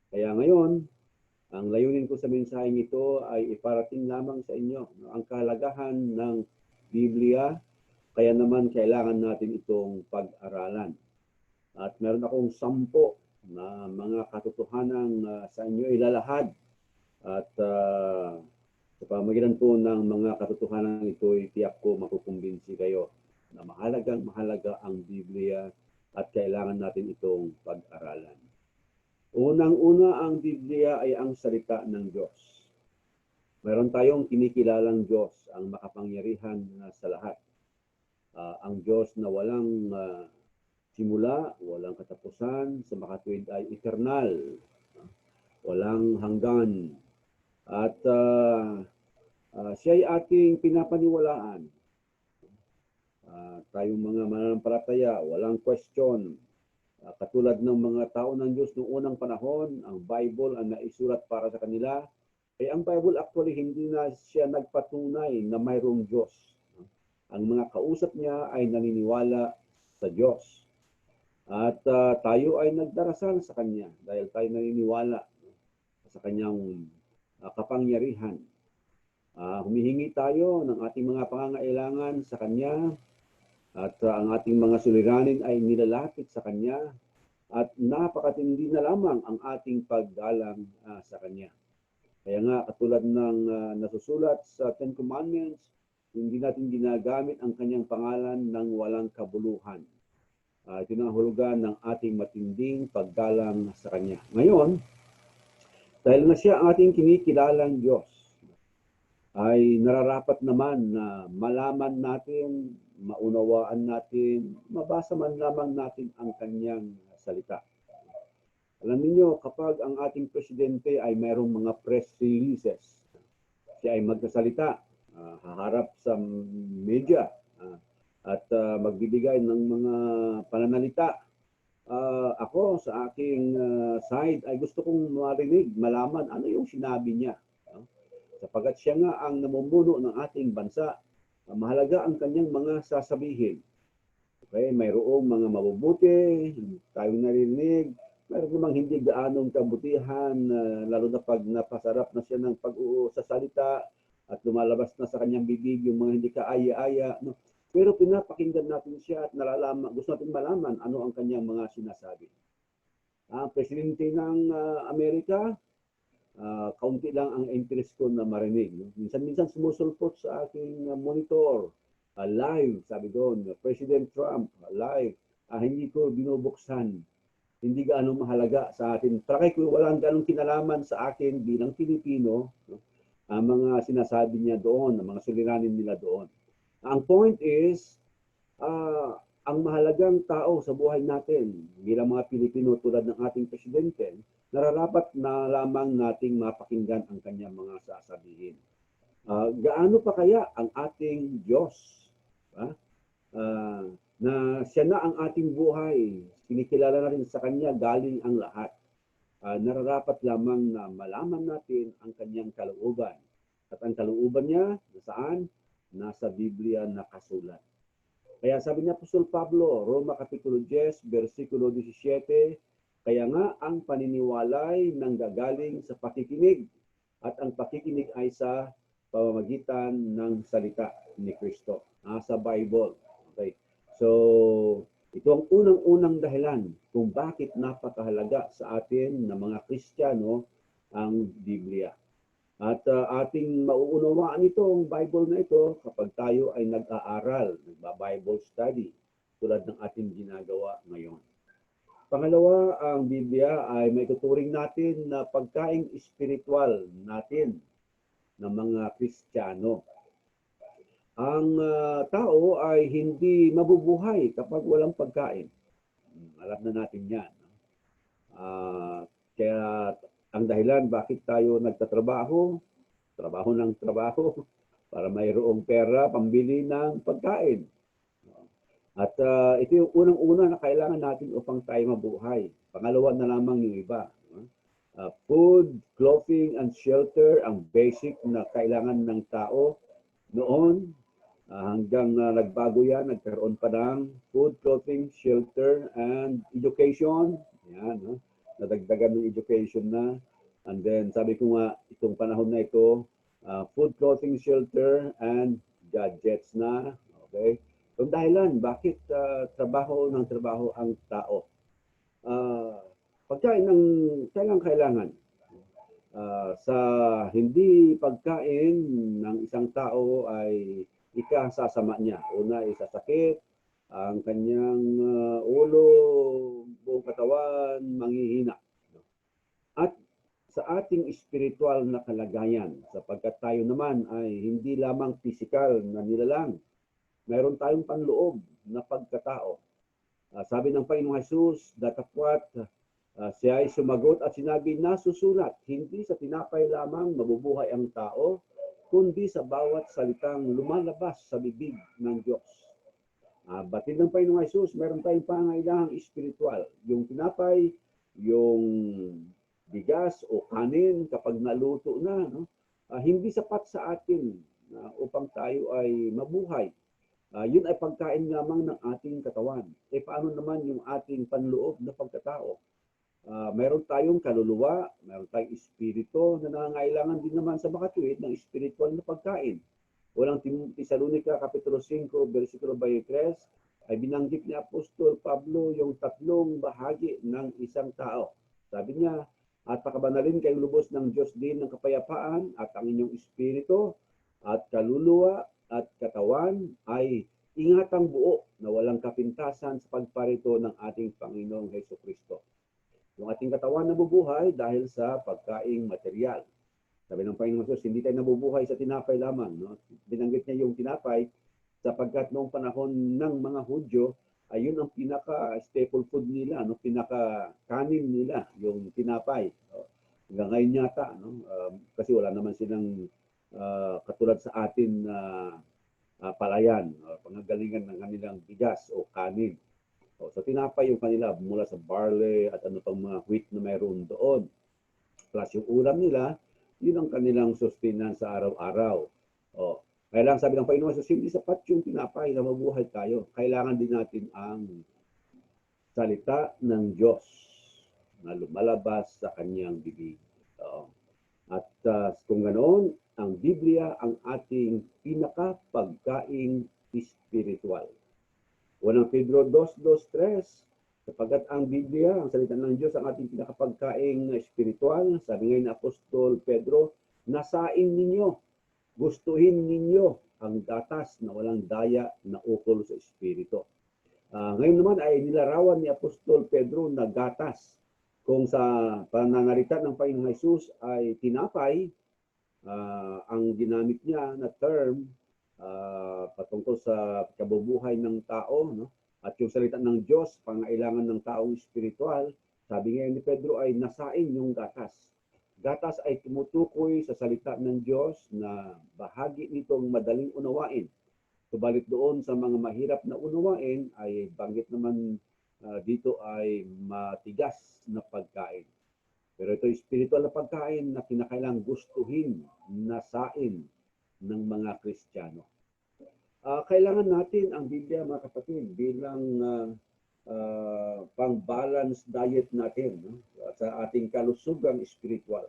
Kaya ngayon, ang layunin ko sa mensaheng ito ay iparating lamang sa inyo ang kahalagahan ng Biblia, kaya naman kailangan natin itong pag-aralan. At meron akong 10 na mga katotohanan sa inyo ilalahad at sa pamagitan po ng mga katotohanan ito, tiyak ko makukumbinsi kayo na mahalagang mahalaga ang Biblia at kailangan natin itong pag-aralan. Unang-una, ang Biblia ay ang salita ng Diyos. Meron tayong kinikilalang Diyos, ang makapangyarihan sa lahat. Ang Diyos na walang simula, walang katapusan, sa makatuwid ay eternal, walang hanggan. At siya ay ating pinapaniwalaan. Tayong mga mananampalataya, walang question. Katulad ng mga tao ng Diyos noong unang panahon, ang Bible ang naisulat para sa kanila. Ang Bible actually hindi na siya nagpatunay na mayroong Diyos. Ang mga kausap niya ay naniniwala sa Diyos. At tayo ay nagdarasal sa Kanya dahil tayo naniniwala sa Kanyang kapangyarihan. Humihingi tayo ng ating mga pangangailangan sa Kanya at ang ating mga suliranin ay nilalapit sa Kanya at napakatindi na lamang ang ating paggalang sa Kanya. Kaya nga, katulad ng nasusulat sa Ten Commandments, hindi natin ginagamit ang Kanyang pangalan ng walang kabuluhan. Ito na ang hulugan ng ating matinding paggalang sa Kanya. Ngayon, dahil na siya ang ating kinikilalang Diyos, ay nararapat naman na malaman natin, maunawaan natin, mabasa man lamang natin ang Kanyang salita. Alam niyo, kapag ang ating presidente ay mayroong mga press releases, siya ay magsasalita, haharap sa media, at magbibigay ng mga pananalita. Ako sa aking side ay gusto kong marinig, malaman ano yung sinabi niya. Sapagat siya nga ang namumuno ng ating bansa, mahalaga ang kanyang mga sasabihin. Okay, mayroong mga mabubuti, tayong narinig, mayroon namang hindi gaanong kabutihan, lalo na pag napasarap na siya ng pag-uusasalita at lumalabas na sa kanyang bibig yung mga hindi kaaya-aya. No? Pero pinapakinggan natin siya at nalalaman, gusto natin malaman ano ang kanyang mga sinasabi. Ang presidente ng Amerika, kaunti lang ang interest ko na marinig. No? Minsan-minsan sumusulpot sa aking monitor, live, sabi doon, President Trump, live. Hindi ko binubuksan. Hindi gaano mahalaga sa atin. Trakay ko, walang ganong kinalaman sa akin bilang Pilipino, no? Ang mga sinasabi niya doon, ang mga suliranin nila doon. Ang point is, ang mahalagang tao sa buhay natin bilang mga Pilipino tulad ng ating presidente, nararapat na lamang nating mapakinggan ang kanyang mga sasabihin. Gaano pa kaya ang ating Diyos? Na siya na ang ating buhay. Kinikilala na rin sa Kanya galing ang lahat. Nararapat lamang na malaman natin ang Kanyang kalooban. At ang kalooban niya, nasaan? Nasa Biblia nakasulat. Kaya sabi niya Apostol Pablo, Roma Kapitulo 10, versikulo 17, kaya nga ang paniniwalay nanggagaling sa pakikinig at ang pakikinig ay sa pamamagitan ng salita ni Kristo. Nasa Bible. Okay. So, ito ang unang-unang dahilan kung bakit napakahalaga sa atin na mga Kristiyano ang Biblia. At ating mauunawaan itong Bible na ito kapag tayo ay nag-aaral, nagba-Bible study, tulad ng ating ginagawa ngayon. Pangalawa, ang Biblia ay may tuturing natin na pagkaing espiritual natin ng mga Kristiyano. Ang tao ay hindi mabubuhay kapag walang pagkain. Alam na natin yan. Kaya ang dahilan bakit tayo nagtatrabaho, trabaho ng trabaho, para mayroong pera, pambili ng pagkain. At ito yung unang-una na kailangan natin upang tayo mabuhay. Pangalawa na lamang yung iba. Food, clothing, and shelter, ang basic na kailangan ng tao noon, hanggang nagbago yan, nagkaroon pa ng food, clothing, shelter, and education. Yan, no? nadagdagan ng education na. And then sabi ko nga, itong panahon na ito, food, clothing, shelter, and gadgets na. Okay? So dahilan, bakit trabaho ng trabaho ang tao? Pagkain ng kailangan. Sa hindi pagkain ng isang tao ay ikasasama niya. Una, isasakit, ang kanyang ulo, buong katawan, manghihina. At sa ating spiritual na kalagayan, sapagkat tayo naman ay hindi lamang physical na nilalang, mayroon tayong panloob na pagkatao. Sabi ng Panginoong Jesus, datapwat, siya ay sumagot at sinabi, nasusulat, hindi sa tinapay lamang mabubuhay ang tao, kundi sa bawat salitang lumalabas sa bibig ng Diyos. Batid ng Panginoong Jesus, meron tayong pangailangang spiritual. Yung tinapay, yung bigas o kanin kapag naluto na, no? Hindi sapat sa atin upang tayo ay mabuhay. Yun ay pagkain lamang ng ating katawan. Paano naman yung ating panloob na pagkatao? Meron tayong kaluluwa, meron tayong espiritu na nangangailangan din naman sa makatuwid ng spiritual na pagkain. Unang Tesalonica Kapitulo 5, versikulo 23, ay binanggit ni Apostol Pablo yung tatlong bahagi ng isang tao. Sabi niya, at pakabanalin kayong lubos ng Diyos din ng kapayapaan at ang inyong espiritu at kaluluwa at katawan ay ingatang buo na walang kapintasan sa pagparito ng ating Panginoong Hesukristo. Yung ating katawan nabubuhay dahil sa pagkaing material. Sabi ng Panginoong Jesus, hindi tayo nabubuhay sa tinapay lamang. No? Binanggit niya yung tinapay sapagkat noong panahon ng mga Hudyo, ayun ang pinaka-staple food nila, no? Pinaka-kanin nila, yung tinapay. Hanggang ngayon yata, no? Kasi wala naman silang katulad sa atin na palayan, pangagalingan ng kanilang bigas o kanin. So tinapay yung kanila mula sa barley at ano pang mga wheat na mayroon doon. Plus yung ulam nila, yun ang kanilang sustenance sa araw-araw. Kailangan sabi ng Panginoon, hindi sapat yung tinapay na mabuhay tayo. Kailangan din natin ang salita ng Diyos na lumalabas sa kanyang bibig. At kung ganoon, ang Biblia ang ating pinakapagkaing espiritual. Unang Pedro 2:3, sapagkat ang Biblia, ang salita ng Diyos, ang ating pinakapagkaing espiritual, sabi ngayon ni Apostol Pedro, nasain ninyo, gustuhin ninyo ang gatas na walang daya na ukol sa espiritu. Ngayon naman ay nilarawan ni Apostol Pedro na gatas. Kung sa pananalita ng Panginoong Jesus ay tinapay, ang ginamit niya na term patungkol sa kabubuhay ng tao, no? At yung salita ng Diyos, pangailangan ng taong espiritual, sabi ngayon ni Pedro ay nasain yung gatas. Gatas ay tumutukoy sa salita ng Diyos na bahagi nitong madaling unawain. Subalit doon sa mga mahirap na unawain ay banggit naman dito ay matigas na pagkain. Pero ito spiritual na pagkain na kinakailangang gustuhin, nasain ng mga Kristiyano. Kailangan natin ang Biblia, mga kapatid, bilang pang-balance diet natin, no? Sa ating kalusugang spiritual.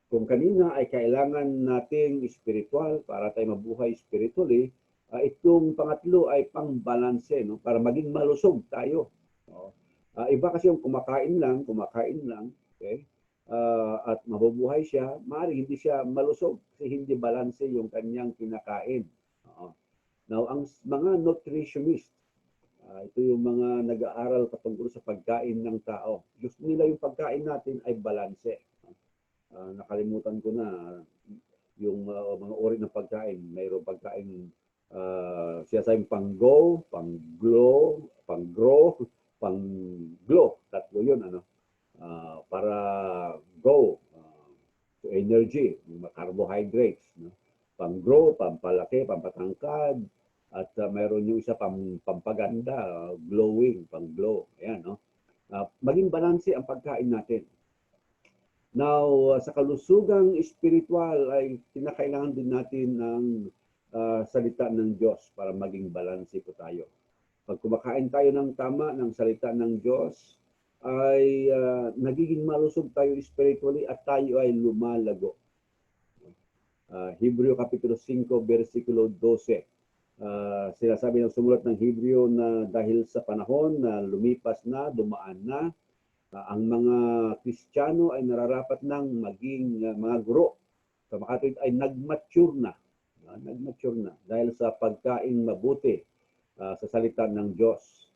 Kung kanina ay kailangan nating spiritual para tayo mabuhay spiritually, itong pangatlo ay pang-balanse, no? Para maging malusog tayo. Iba kasi yung kumakain lang, okay? At mabubuhay siya, maaaring hindi siya malusog kasi hindi balanse yung kanyang kinakain. Now, ang mga nutritionist, ito yung mga nag-aaral patungkol sa pagkain ng tao. Gusto nila yung pagkain natin ay balanse. Nakalimutan ko na yung mga uri ng pagkain. Mayroong pagkain siya sa pang-go, pang-glow, pang-grow, pang-glow. Tatlo yun, para go, to energy, mga carbohydrates. No? Pang-grow, pampalaki, pampatangkad, at mayroon yung isa pampaganda, glowing, pang-glow. Ayan, no? Maging balanse ang pagkain natin. Now, sa kalusugang spiritual ay kinakailangan din natin ng salita ng Diyos para maging balanse po tayo. Pag kumakain tayo ng tama ng salita ng Diyos, ay nagiging malusog tayo spiritually at tayo ay lumalago. Hebreo Kapitulo 5, versikulo 12. Sinasabi ng sumulat ng Hebreo na dahil sa panahon na lumipas na, dumaan na, ang mga Kristiyano ay nararapat ng maging mga guro. Sa makatwid ay nag-mature na. Nag-mature na dahil sa pagkain mabuti sa salita ng Diyos.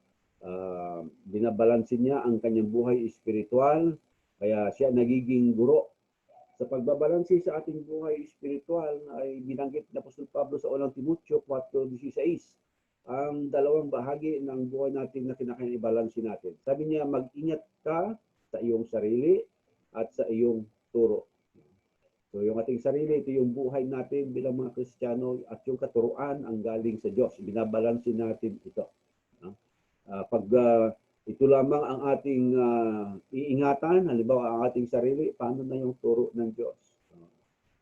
Binabalansin niya ang kanyang buhay espiritual, kaya siya nagiging guro. Sa pagbabalansi sa ating buhay espiritual ay binanggit na Apostol Pablo sa unang Timoteo 4:16 ang dalawang bahagi ng buhay natin na kinakailangan i-balansin natin. Sabi niya, mag-ingat ka sa iyong sarili at sa iyong turo. So yung ating sarili, ito yung buhay natin bilang mga Kristiyano at yung katuruan ang galing sa Diyos. Binabalansin natin ito. Pag ito lamang ang ating iingatan, halimbawa ang ating sarili, paano na yung turo ng Diyos?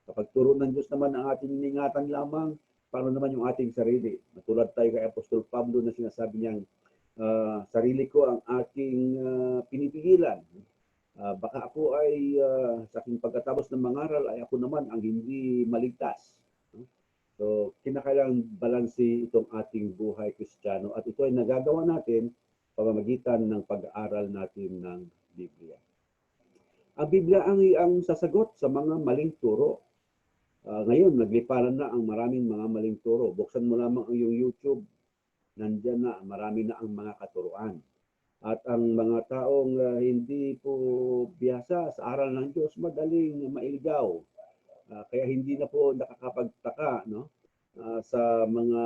Kapag turo ng Diyos naman ang ating iingatan lamang, paano naman yung ating sarili? Matulad tayo kay Apostol Pablo na sinasabi niyang, sarili ko ang aking pinipigilan. Baka ako ay sa aking pagkatapos ng mangaral ay ako naman ang hindi maligtas. So, kinakailangan balansi itong ating buhay Kristiyano at ito ay nagagawa natin pamamagitan ng pag-aaral natin ng Biblia. Ang Biblia ang sasagot sa mga maling turo. Ngayon, nagliparan na ang maraming mga maling turo. Buksan mo lamang ang iyong YouTube, nandiyan na, marami na ang mga katuruan. At ang mga taong hindi po biyasa sa aral ng Diyos, madaling mailigaw. Kaya hindi na po nakakapagtaka, no? Sa mga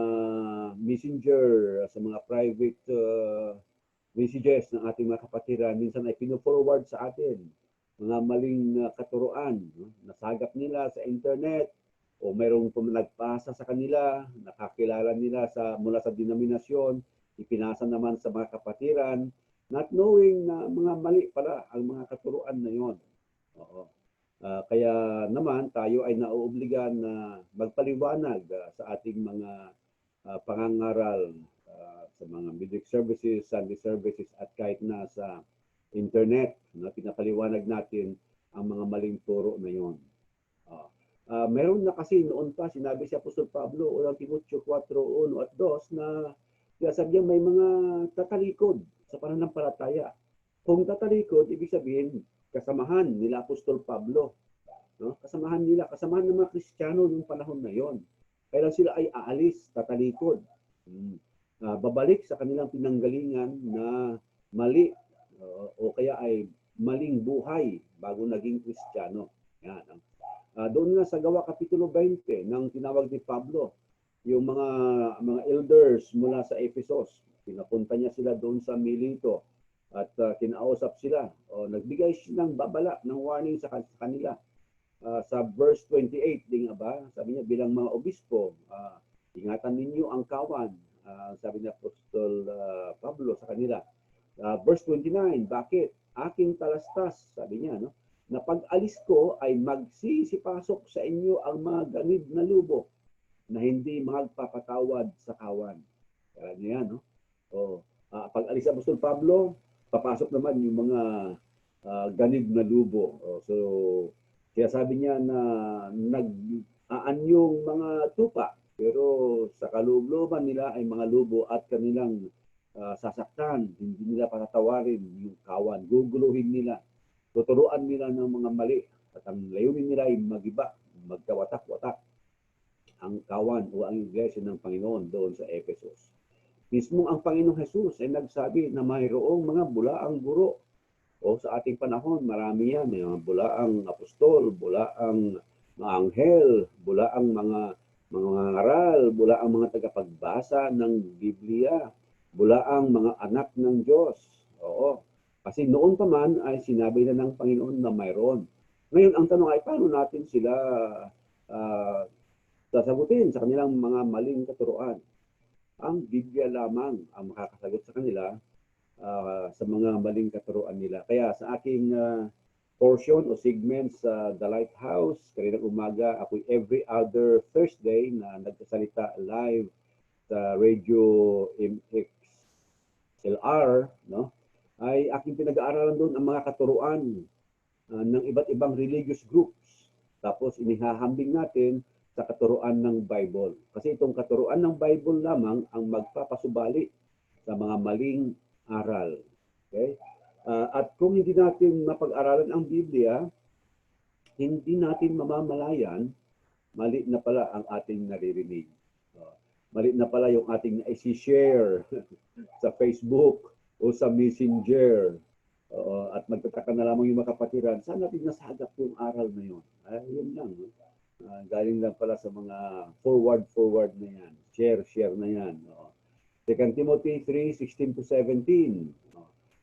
messenger, sa mga private messages ng ating mga kapatiran, minsan ay pino-forward sa atin mga maling katuruan, no? Nasagap nila sa internet o mayroong nagpasa sa kanila, nakakilala nila mula sa denominasyon, ipinasa naman sa mga kapatiran, not knowing na mga mali pala ang mga katuruan na yon. Oo. Kaya naman tayo ay nauobligan na magpaliwanag sa ating mga pangangaral sa mga midweek services, Sunday services at kahit na sa internet na pinapaliwanag natin ang mga maling turo na yon. Meron na kasi noon pa sinabi si Apostol Pablo unang Timoteo 4:1 at 2 na sabi niya may mga tatalikod sa pananampalataya. Kung tatalikod, ibig sabihin kasamahan nila Apostol Pablo. No? Kasamahan ng mga Kristiyano noong panahon na yon. Kaya sila ay aalis, tatalikod. Babalik sa kanilang pinanggalingan na mali o kaya ay maling buhay bago naging Kristiyano. Yan. Doon nga sa Gawa Kapitulo 20 nang tinawag ni Pablo, yung mga elders mula sa Ephesus, pinapunta niya sila doon sa Mileto at kinausap sila. Nagbigay siya ng babala, ng warning sa kanila. Sa verse 28, di nga ba? Sabi niya, bilang mga obispo, ingatan ninyo ang kawan. Sabi ni Apostol Pablo sa kanila. Verse 29, bakit? Aking talastas, sabi niya, no? Na pag-alis ko ay magsisipasok sa inyo ang mga ganid na lubo na hindi magpapatawad sa kawan. Kaya niya, no? Pag-alis sa Apostol Pablo, papasok naman yung mga ganid na lubo. So, kaya sabi niya na nag-aanyong mga tupa, pero sa kaloob-looban nila ay mga lubo at kanilang sasaktan, hindi nila patatawarin yung kawan, guguluhin nila, tuturuan nila ng mga mali, at ang layunin nila ay magiba, magkawatak-watak ang kawan o ang iglesia ng Panginoon doon sa Ephesus. Mismo ang Panginoong Jesus ay nagsabi na mayroong mga bulaang guro. O sa ating panahon, marami yan. Bulaang apostol, bulaang mga anghel, bulaang mga ngaral, bulaang mga tagapagbasa ng Biblia, bulaang mga anak ng Diyos. Oo. Kasi noon pa man ay sinabi na ng Panginoon na mayroon. Ngayon, ang tanong ay paano natin sila sasagutin sa kanilang mga maling katuruan? Ang Biblia lamang ang makakasagot sa kanila sa mga maling katuruan nila. Kaya sa aking portion o segment sa The Lighthouse, kaninang umaga, ako every other Thursday na nagsasalita live sa Radio MXLR, no? ay aking pinag-aaralan doon ang mga katuruan ng iba't ibang religious groups. Tapos inihahambing natin sa katuruan ng Bible. Kasi itong katuruan ng Bible lamang ang magpapasubali sa mga maling aral. Okay? At kung hindi natin mapag-aralan ang Biblia, hindi natin mamamalayan, mali na pala ang ating naririnig. Mali na pala yung ating i-share sa Facebook o sa Messenger. At magtataka na lamang yung mga kapatiran, saan natin nasagap yung aral na yun? Yun lang. Galing lang pala sa mga forward na yan. Share na yan. 2 Timothy 3:16-17.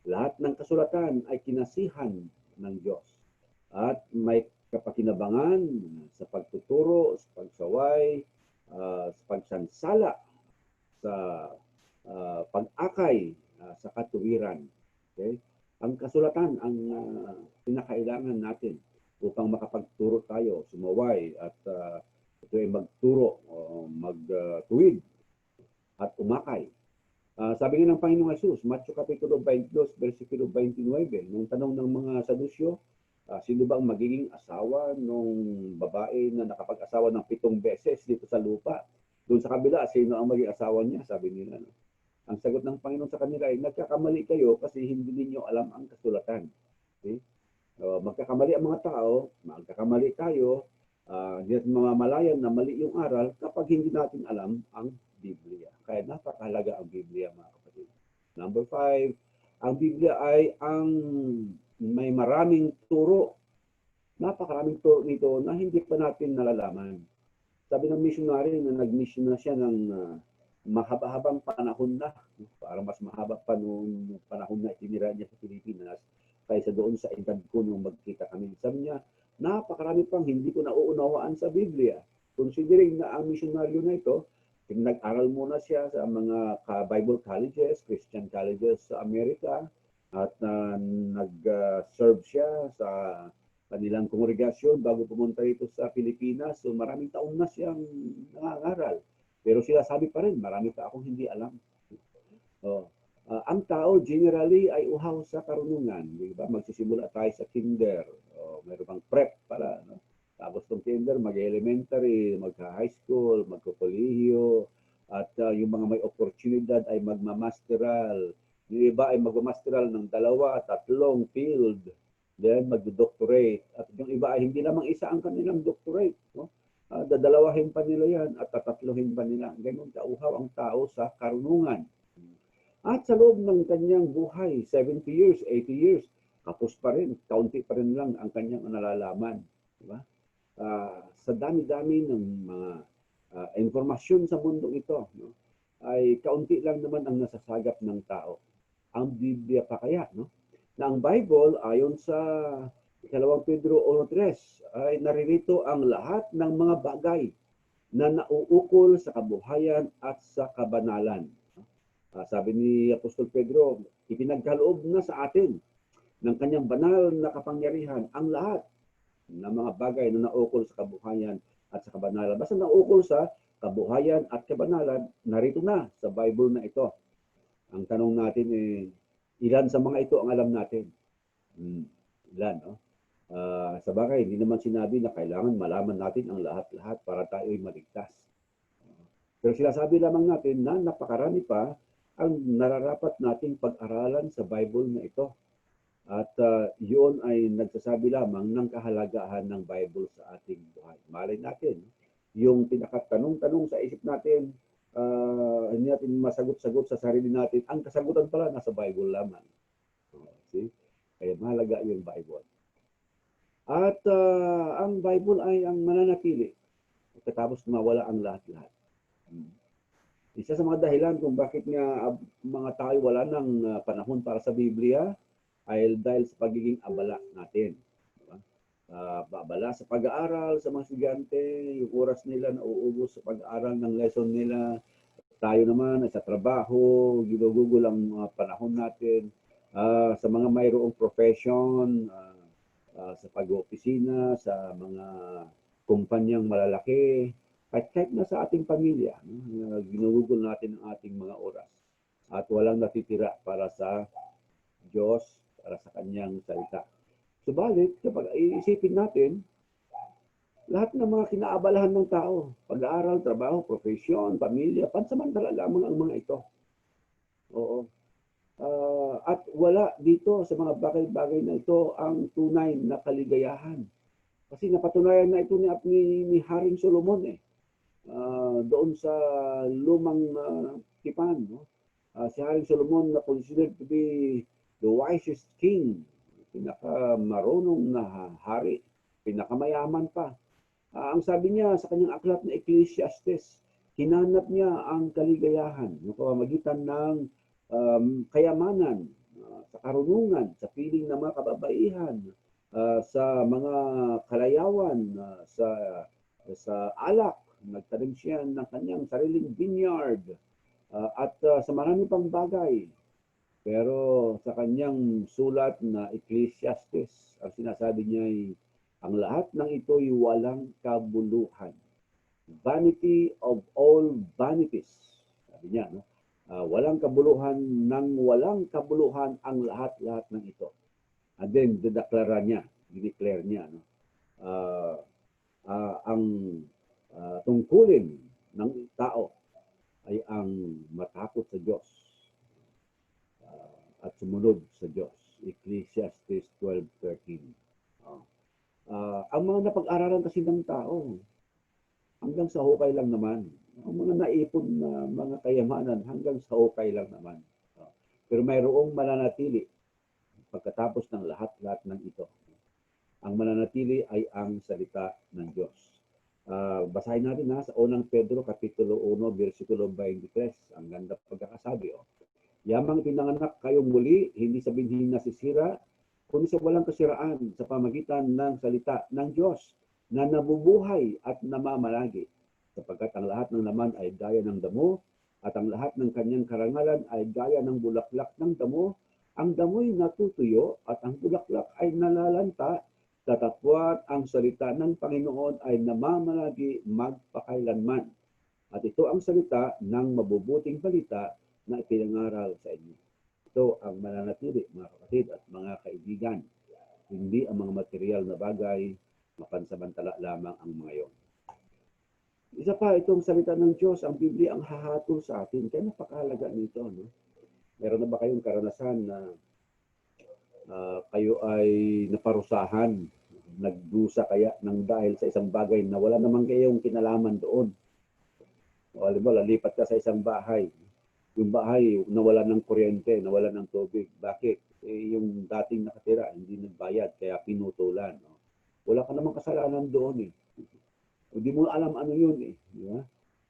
Lahat ng kasulatan ay kinasihan ng Diyos at may kapakinabangan sa pagtuturo, sa pagsaway, sa pagsansala, sa pag-akay sa katuwiran. Okay? Ang kasulatan ang pinakailangan natin upang makapagturo tayo, sumaway, at ito ay magturo, magtuwid, at umakay. Sabi nga ng Panginoong Jesus, Matthew Kapitulo 22, versikulo 29, nung tanong ng mga Sadusyo, sino ba ang magiging asawa nung babae na nakapag-asawa ng 7 beses dito sa lupa? Doon sa kabila, sino ang magiging asawa niya? Sabi nila. No? Ang sagot ng Panginoon sa kanila ay, nagkakamali kayo kasi hindi niyo alam ang kasulatan. Okay? Magkakamali ang mga tao, magkakamali tayo, hindi natin mamamalayan na mali yung aral kapag hindi natin alam ang Biblia. Kaya napakahalaga ang Biblia, mga kapatid. Number 5, ang Biblia ay ang may maraming turo. Napakaraming turo nito na hindi pa natin nalalaman. Sabi ng missionary na nag-mission na siya ng mahaba-habang panahon na, para mas mahaba pa noong panahon na itinira niya sa Pilipinas, kaysa doon sa edad ko nung magkita kami. Sabi niya, napakarami pang hindi ko nauunawaan sa Biblia. Considering na ang misyonaryo na ito, nag-aral muna siya sa mga Bible colleges, Christian colleges sa Amerika, at nag-serve siya sa kanilang kongregasyon bago pumunta rito sa Pilipinas. So maraming taon na siyang nangangaral. Pero sila sabi pa rin, marami pa akong hindi alam. Ang tao generally ay uhaw sa karunungan. Di ba? Magsisimula tayo sa kinder. Meron pang prep pala. No? Tapos ng kinder, mag-elementary, magka-high school, magko-kolehiyo. At yung mga may oportunidad ay magmamasteral. Yung iba ay magmamasteral ng 2, 3 field. Then mag-doctorate. At yung iba ay hindi lamang isa ang kanilang doctorate. No? Dadalawahin pa nila yan at tatatluhin pa nila. Ganun kauhaw ang tao sa karunungan. At sa loob ng kanyang buhay, 70 years, 80 years, kapos pa rin, kaunti pa rin lang ang kanyang nalalaman. Diba? Sa dami-dami ng mga informasyon sa mundo ito, no, ay kaunti lang naman ang nasasagap ng tao. Ang Biblia pa kaya, no? Na ang Bible, ayon sa 2 Pedro 1:3, ay naririto ang lahat ng mga bagay na nauukol sa kabuhayan at sa kabanalan. Sabi ni Apostol Pedro, ipinagkaloob na sa atin ng kanyang banal na kapangyarihan ang lahat ng mga bagay na naukol sa kabuhayan at sa kabanalan. Basta naukol sa kabuhayan at kabanalan, narito na sa Bible na ito. Ang tanong natin ilan sa mga ito ang alam natin? Ilan, no? Sa bagay, hindi naman sinabi na kailangan malaman natin ang lahat-lahat para tayo'y maligtas. Pero sinasabi lamang natin na napakarami pa ang nararapat nating pag-aralan sa Bible na ito. At yun ay nagsasabi lamang ng kahalagahan ng Bible sa ating buhay. Malay natin, yung pinakatanong-tanong sa isip natin, hindi natin masagot-sagot sa sarili natin. Ang kasagutan pala nasa Bible lamang. See? Kaya mahalaga yung Bible. At ang Bible ay ang mananatili pagkatapos mawala ang lahat-lahat. Isa sa mga dahilan kung bakit nga mga tao wala ng panahon para sa Biblia ay dahil sa pagiging abala natin. Diba? Abala sa pag-aaral sa mga estudyante, yung oras nila nauubos sa pag-aaral ng lesson nila. Tayo naman ay sa trabaho, ginugugol ang panahon natin. Sa mga mayroong profession, sa pag-opisina, sa mga kumpanyang malalaki, at kahit na sa ating pamilya, ginugugol natin ang ating mga oras. At walang natitira para sa Diyos para sa kanyang salita. Subalit, kapag iisipin natin, lahat ng mga kinaabalahan ng tao, pag-aaral, trabaho, profesyon, pamilya, pansamantala lamang ang mga ito. Oo. At wala dito sa mga bagay-bagay na ito ang tunay na kaligayahan. Kasi napatunayan na ito ni Haring Solomon doon sa lumang tipan. No? Si Haring Solomon na considered to be the wisest king, pinakamarunong na hari, pinakamayaman pa. Ang sabi niya sa kanyang aklat na Ecclesiastes, hinanap niya ang kaligayahan ng pamamagitan ng kayamanan, sa karunungan, sa piling ng mga kababaihan, sa mga kalayawan, sa alak. Nagtanim siya ng kanyang sariling vineyard at sa marami pang bagay. Pero sa kanyang sulat na Ecclesiastes, ang sinasabi niya ay ang lahat ng ito ay walang kabuluhan. Vanity of all vanities. Sabi niya, no? Walang kabuluhan ng walang kabuluhan ang lahat-lahat ng ito. And then, dineklara niya, dineclare niya, no? Ang tungkulin ng tao ay ang matakot sa Diyos at sumunod sa Diyos. Ecclesiastes 12:13. Ang mga napag-aralan kasi ng tao, hanggang sa hukay lang naman. Ang mga naipon na mga kayamanan, hanggang sa hukay lang naman. Pero mayroong mananatili pagkatapos ng lahat-lahat ng ito. Ang mananatili ay ang salita ng Diyos. Basahin natin sa unang Pedro, Kapitulo 1, versikulo 23. Ang ganda pagkakasabi. Yamang pinanganak kayong muli, hindi sa binhin nasisira, kundi sa walang kasiraan sa pamagitan ng salita ng Diyos na nabubuhay at namamalagi. Sapagkat ang lahat ng laman ay gaya ng damo at ang lahat ng kanyang karangalan ay gaya ng bulaklak ng damo. Ang damo'y natutuyo at ang bulaklak ay nalalanta, tatapwat ang salita ng Panginoon ay namamalagi magpakailanman. At ito ang salita ng mabubuting balita na ipinangaral sa inyo. Ito ang mananatili, mga kapatid at mga kaibigan. Hindi ang mga material na bagay, mapansamantala lamang ang mga iyon. Isa pa, itong salita ng Diyos, ang Biblia ang hahatol sa atin. Kaya napakahalaga nito. No? Meron na ba kayong karanasan na kayo ay naparusahan, nagdusa kaya ng dahil sa isang bagay na wala naman kayong kinalaman doon? O alam mo, lalipat ka sa isang bahay. Yung bahay, nawalan ng kuryente, nawalan ng tubig. Bakit? Yung dating nakatira, hindi nagbayad, kaya pinutulan. No? Wala ka namang kasalanan doon Hindi mo alam ano yun Di ba?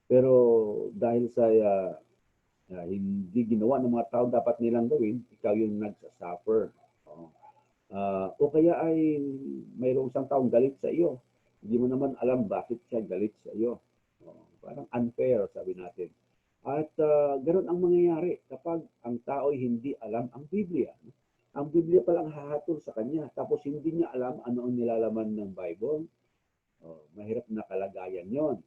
Pero dahil sa hindi ginawa ng mga tao dapat nilang gawin, ikaw yung nagsasuffer. O kaya ay mayroong isang taong galit sa iyo. Hindi mo naman alam bakit siya galit sa iyo. Parang unfair, sabi natin. At ganoon ang mangyayari kapag ang tao ay hindi alam ang Biblia. Ang Biblia palang hahatol sa kanya, tapos hindi niya alam ano ang nilalaman ng Bible. Mahirap na kalagayan yon.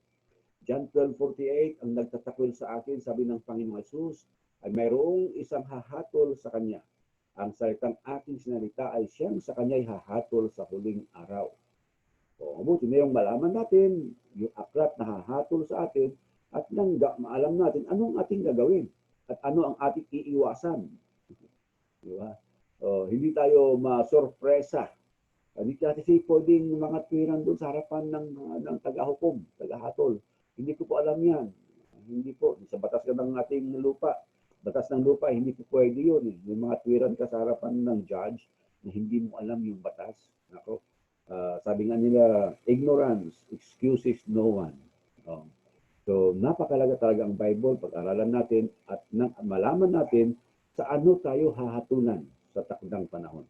John 12:48, ang nagtatakwil sa akin, sabi ng Panginoong Hesus, ay mayroong isang hahatol sa kanya. Ang salitang aking sinalita ay siyang sa kanya ay hahatol sa huling araw. Mabuti na yung malaman natin, yung aklat na hahatol sa atin, at nang maalam natin anong ating gagawin at ano ang ating iiwasan. Di ba? Hindi tayo masorpresa. Hindi kasi pwedeng mga tuwiran doon sa harapan ng taga-hukom, taga-hatol. Hindi ko po alam yan. Hindi po. Sa batas ng ating lupa. Batas ng lupa, hindi po pwede yun. May mga tuwiran ka sa harapan ng judge na hindi mo alam yung batas. Ako, sabi nga nila, ignorance excuses no one. So, napakalaga talaga ang Bible, pag-aralan natin at malaman natin sa ano tayo hahatulan sa takdang panahon.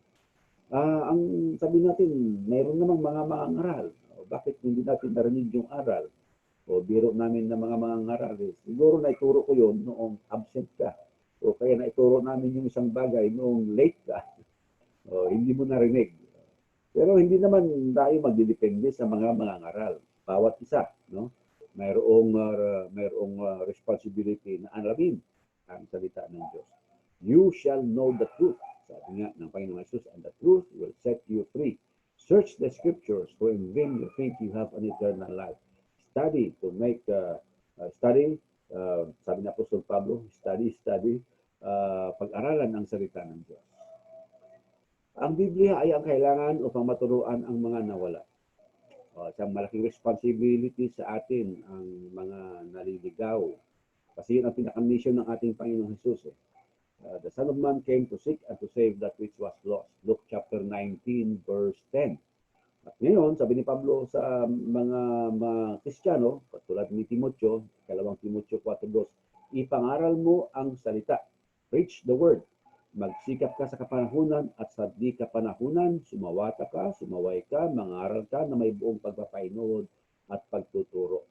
Ang sabi natin, mayroon namang mga mangangaral. Bakit hindi natin narinig yung aral? Biro namin ng mga mangangaral. Siguro naituro ko yun noong absent ka. O kaya naituro namin yung isang bagay noong late ka. Hindi mo narinig. Pero hindi naman tayo magdidepende sa mga mangangaral. Bawat isa, no? Mayroong responsibility na alamin ang salita ng Diyos. You shall know the truth, Sabi nga ng Panginoong Jesus, and the truth will set you free. Search the scriptures, for in them you think you have an eternal life. Study to make, sabi ni Apostol Pablo, study, pag-aralan ang salita ng Diyos. Ang Biblia ay ang kailangan upang maturuan ang mga nawala. Isang malaking responsibility sa atin ang mga naliligaw. Kasi yun ang pinaka-mission ng ating Panginoong Jesus. The Son of Man came to seek and to save that which was lost. Luke chapter 19, verse 10. At ngayon, sabi ni Pablo sa mga Kristiyano, katulad ni Timoteo, 2 Timoteo 4:2, ipangaral mo ang salita. Preach the word. Magsikap ka sa kapanahunan at sa di kapanahunan, sumawata ka, sumaway ka, mangaral ka na may buong pagpapainuod at pagtuturo.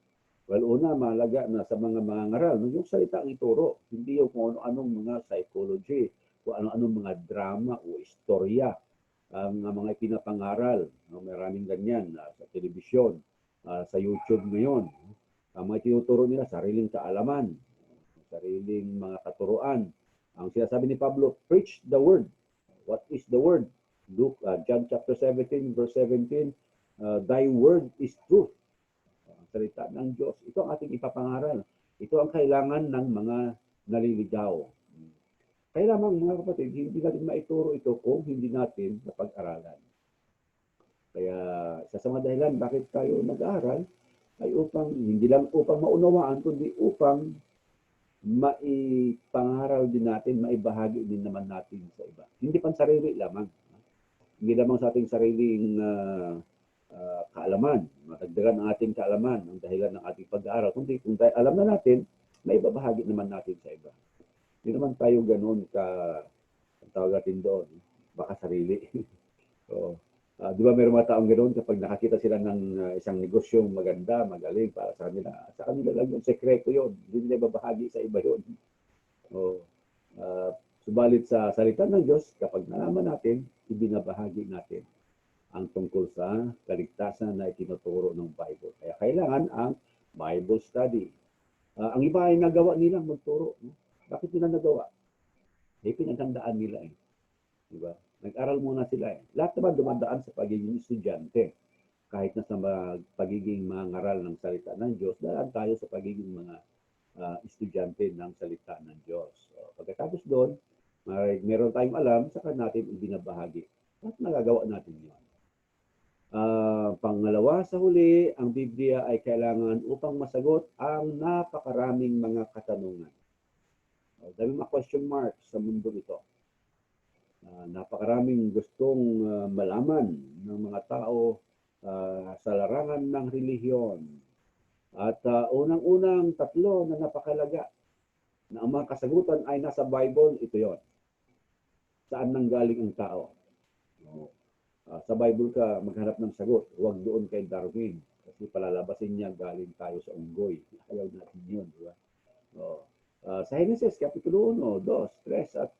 Well, una, mahalaga na sa mga mangaral, yung salita ang ituro, hindi yung kung ano-anong mga psychology, kung ano-anong mga drama o istorya ang mga ipinapangaral. Maraming ganyan sa telebisyon, sa YouTube ngayon. Ang mga tinuturo nila, sariling kaalaman, sariling mga katuruan. Ang sinasabi ni Pablo, preach the word. What is the word? John chapter 17, verse 17, thy word is truth. Ang salita ng Diyos. Ito ang ating ipapangaral. Ito ang kailangan ng mga naliligaw. Kaya lamang mga kapatid, hindi natin maituro ito kung hindi natin napag-aralan. Kaya isa sa mga dahilan bakit tayo nag-aaral ay upang, hindi lang upang maunawaan, kundi upang maipangaral din natin, maibahagi din naman natin sa iba. Hindi pang sarili lamang. Hindi lamang sa ating sariling kaalaman. Matagdagan ang ating kaalaman, ang dahilan ng ating pag-aaral. Kundi kung alam na natin, maibabahagi naman natin sa iba. Hindi naman tayo ganun tawag natin doon, baka sarili. So, di ba mayroong mga taong ganoon kapag nakakita sila ng isang negosyong maganda, magaling para sa kanila lang yung sekreto yun. Hindi nila ibabahagi sa iba yun. Subalit sa salita ng Diyos, kapag nalaman natin, ibinabahagi natin ang tungkol sa kaligtasan na itinuturo ng Bible. Kaya kailangan ang Bible study. Ang iba ay nagawa nilang magturo. Bakit nila nagawa? Pinaghandaan nila eh. Diba? Nag-aral muna sila eh. Lahat naman dumadaan sa pagiging estudyante. Kahit na sa pagiging mga ngaral ng salita ng Diyos, daan tayo sa pagiging mga estudyante ng salita ng Diyos. So, pagkatapos doon, meron tayong alam, saka natin ibinabahagi. At nagagawa natin yun. Pangalawa sa huli, ang Biblia ay kailangan upang masagot ang napakaraming mga katanungan. Dami mga question marks sa mundo ito. Napakaraming gustong malaman ng mga tao sa larangan ng relihiyon. At unang-unang tatlo na napakalaga na ang mga kasagutan ay nasa Bible, ito yon. Saan nanggaling ang tao? Sa Bible ka maghanap ng sagot. Huwag doon kay Darwin. Kasi palalabasin niya galing tayo sa unggoy. Ayaw natin yun. Diba? Sa Genesis, Kapitulo 1, 2, 3, at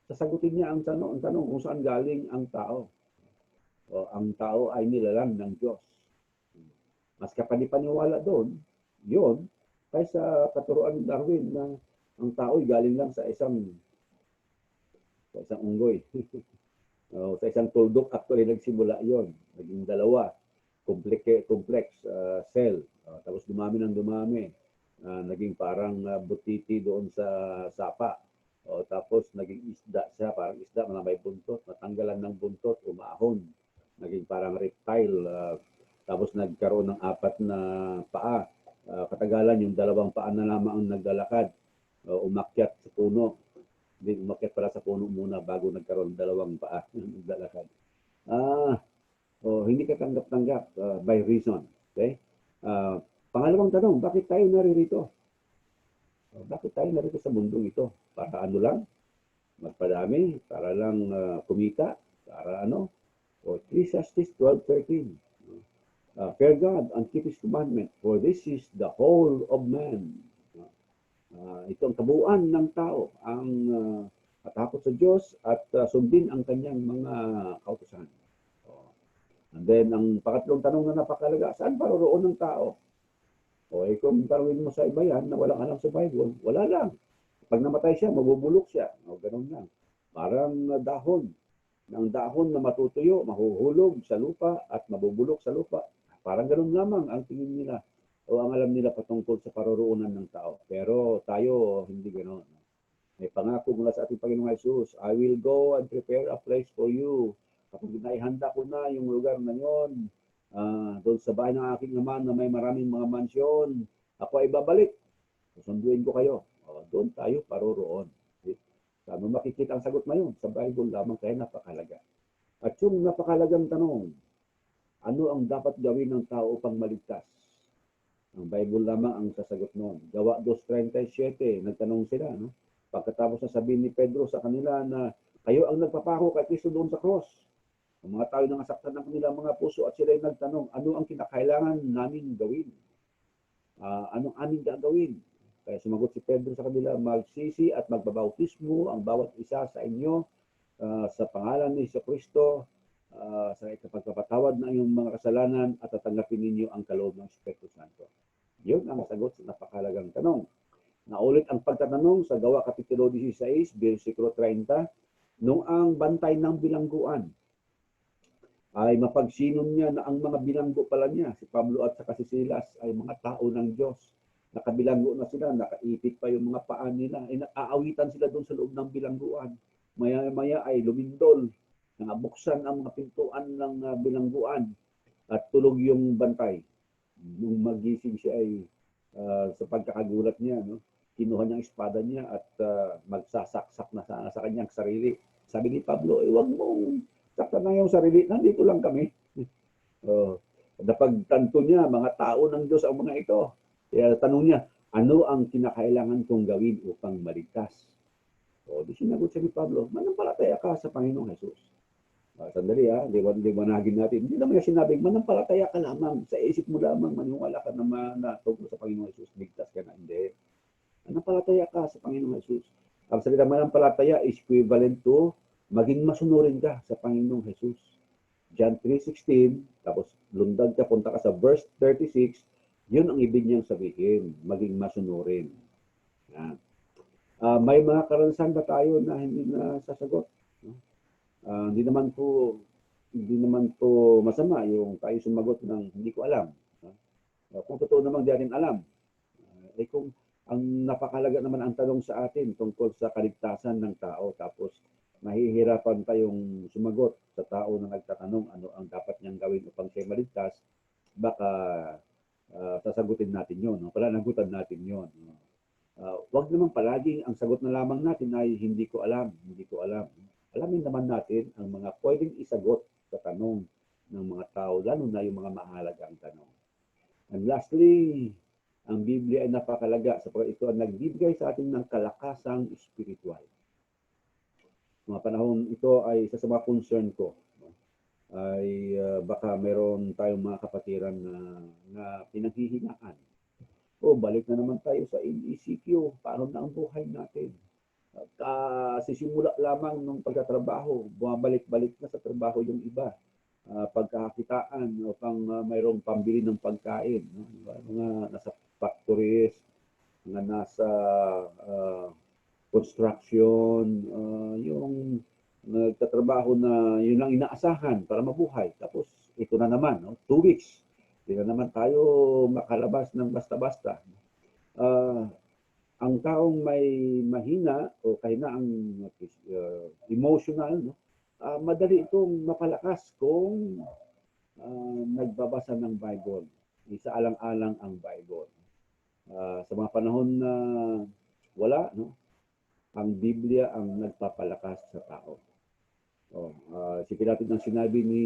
sasagutin niya ang tanong kung saan galing ang tao. Ang tao ay nilalang ng Diyos. Mas kapanipaniwala doon, yun, kaysa katuruan ng Darwin na ang tao ay galing lang sa isang unggoy. Sa isang tuldok, actually nagsimula yon. Naging dalawa, complex cell. Tapos dumami ng dumami. Naging parang butiti doon sa sapa. Tapos naging isda siya, parang isda na may buntot, natanggalan ng buntot, umahon. Naging parang reptile, tapos nagkaroon ng 4 na paa. Katagalan yung 2 paa na lamang ang naglalakad. Umakyat sa puno. Umakyat pala sa puno muna bago nagkaroon ng 2 paa na naglalakad. Hindi ka tanggap-tanggap by reason. Okay? Pangalawang tanong, bakit tayo naririto? Bakit tayo narito sa mundong ito? Para ano lang? Magpadami? Para lang kumita? Para ano? Ecclesiastes 12:13. Fear God and keep His commandment, for this is the whole of man. Ito ang kabuuan ng tao, ang matakot sa Diyos at sundin ang kanyang mga kautusan. And then, ang pangatlong tanong na napakalaga, saan paroroon ng tao? Kung tarawin mo sa iba yan na walang alam sa Bible, wala lang. Pag namatay siya, mabubulok siya. Ganun lang. parang dahon. Ng dahon na matutuyo, mahuhulog sa lupa at mabubulok sa lupa. Parang ganun lamang ang tingin nila o ang alam nila patungkol sa paroroonan ng tao. Pero tayo, hindi ganoon. May pangako mula sa ating Panginoong Jesus, I will go and prepare a place for you. Kapag naihanda ko na yung lugar na yon, doon sa bahay ng aking ama na may maraming mga mansyon, ako ay babalik. Susunduin ko kayo. Doon tayo paroroon. Saan makikita ang sagot na yun? Sa Bible lamang, kaya napakalaga. At yung napakalagang tanong, ano ang dapat gawin ng tao upang maligtas? Ang Bible lamang ang sasagot noon. Gawa 2:37, nagtanong sila. No? Pagkatapos na sabihin ni Pedro sa kanila na kayo ang nagpapako kay Kristo doon sa cross. Ang mga tao na nasaktan ng kanilang mga puso at sila ay nagtanong, ano ang kinakailangan namin gawin? Anong aming gagawin? Kaya sumagot si Pedro sa kanila, magsisi at magbabautismo ang bawat isa sa inyo sa pangalan ni Kristo sa ikapagpapatawad ng inyong mga kasalanan at tatanggapin ninyo ang kaloob ng Espiritu Santo. Yun ang sagot sa napakalagang tanong. Naulit ang pagtatanong sa Gawa Kapitulo 16, versikulo 30, nung ang bantay ng bilangguan ay mapagsinon niya na ang mga bilanggo pala niya, si Pablo at saka si Silas, ay mga tao ng Diyos. Nakabilanggo na sila, nakaipit pa yung mga paan nila. Aawitan sila doon sa loob ng bilangguan. Maya-maya ay lumindol. Nabuksan ang mga pintuan ng bilangguan at tulog yung bantay. Nung magising siya ay sa pagkakagulat niya, no? Kinuha niya ang espada niya at magsasaksak na sa kanyang sarili. Sabi ni Pablo, huwag mong saktan na yung sarili. Nandito lang kami. Napagtanto niya, mga tao ng Diyos ang mga ito. Kaya tanong niya, ano ang kinakailangan kong gawin upang maligtas? Di sinagot siya ni Pablo, manampalataya ka sa Panginoong Jesus. Sandali liwanagin natin. Hindi naman niya sinabing, manampalataya ka lamang. Sa isip mo lamang, maniwala ka na tungkol sa Panginoong Jesus, ligtas ka na. Hindi. Manampalataya ka sa Panginoong Jesus. Ang salita manampalataya is equivalent to maging masunurin ka sa Panginoong Jesus. John 3:16, tapos lundag ka, punta ka sa verse 36, yun ang ibig niyang sabihin, maging masunurin. May mga karanasan ba tayo na hindi na sasagot? Hindi naman po masama yung tayo sumagot ng hindi ko alam. Kung totoo namang di rin alam. Kung ang napakalaga naman ang tanong sa atin tungkol sa kaligtasan ng tao, tapos mahihirapan tayong sumagot sa tao na nagtatanong ano ang dapat niyang gawin upang siya maligtas, baka sasagutin natin yun. Palanagutan natin yun. Wag naman palaging ang sagot na lamang natin ay hindi ko alam. Alamin naman natin ang mga pwedeng isagot sa tanong ng mga tao, lalo na yung mga mahalagang tanong. And lastly, ang Biblia ay napakalaga sapagkat ito ang nagbibigay sa atin ng kalakasang espiritual. Mga panahon ito ay isa sa mga concern ko. Ay baka meron tayong mga kapatiran na pinaghihinaan. Balik na naman tayo sa ECQ. Paano na ang buhay natin? Sisimula lamang ng pagtatrabaho, bumabalik-balik na sa trabaho yung iba. Pagkakakitaan upang mayroong pambili ng pagkain. Mga nasa factories, mga nasa construction, yung nagtatrabaho na yun lang inaasahan para mabuhay. Tapos ito na naman, 2 weeks. Hindi na naman tayo makalabas ng basta-basta. Ang taong may mahina o kahinaang emotional, madali itong mapalakas kung nagbabasa ng Bible. Isaalang-alang ang Bible. Sa mga panahon na wala, ang Biblia ang nagpapalakas sa tao. Isipin natin ang sinabi ni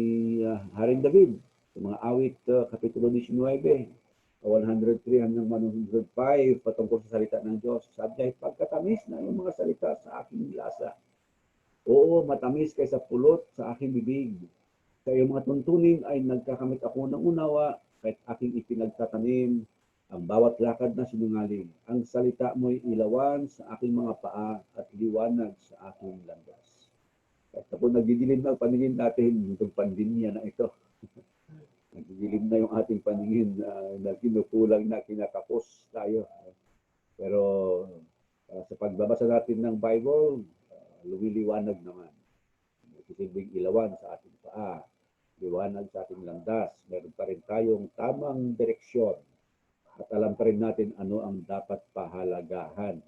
Haring David sa mga awit, Kapitulo 19, 103 hanggang 105, patungkol sa salita ng Diyos. Sabi niya, pagkatamis na yung mga salita sa aking lasa. Oo, matamis kaysa pulot sa aking bibig. Sa iyong mga tuntunin ay nagkakamit ako ng unawa, kahit aking ipinagtatanim ang bawat lakad na sinungaling. Ang salita mo'y ilawan sa aking mga paa at liwanag sa aking landas. At kapag nagdidilim na ang paningin natin, itong pandemya na ito, nagdidilim na yung ating paningin na kinukulang na kinakapos tayo. Pero sa pagbabasa natin ng Bible, lumiliwanag naman. Nagsisilbing ilawan sa ating paa, liwanag sa ating landas. Meron pa rin tayong tamang direksyon at alam pa rin natin ano ang dapat pahalagahan.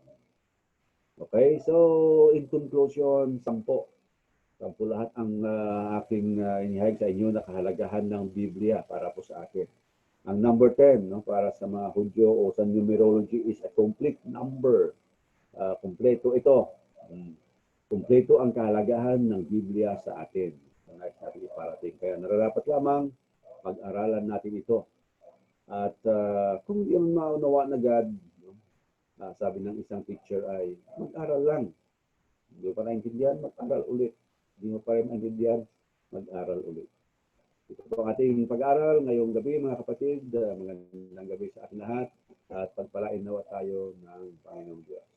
Okay, so in conclusion, 10 lahat ang aking inihayag sa inyo na kahalagahan ng Biblia para po sa akin. Ang number 10, no, para sa mga Hudyo o sa numerology is a complete number. Kompleto ito. Kompleto ang kahalagahan ng Biblia sa atin. Nais natin iparating. Kaya nararapat lamang pag-aralan natin ito. At kung hindi mo maunawaan agad, sabi ng isang teacher ay mag-aral lang. Hindi mo pa naintindihan, mag-aral ulit. Hindi mo pa rin naintindihan, mag-aral ulit. Ito po ang ating pag-aaral ngayong gabi mga kapatid. Magandang gabi sa ating lahat at pagpalain nawa tayo ng Panginoong Diyos.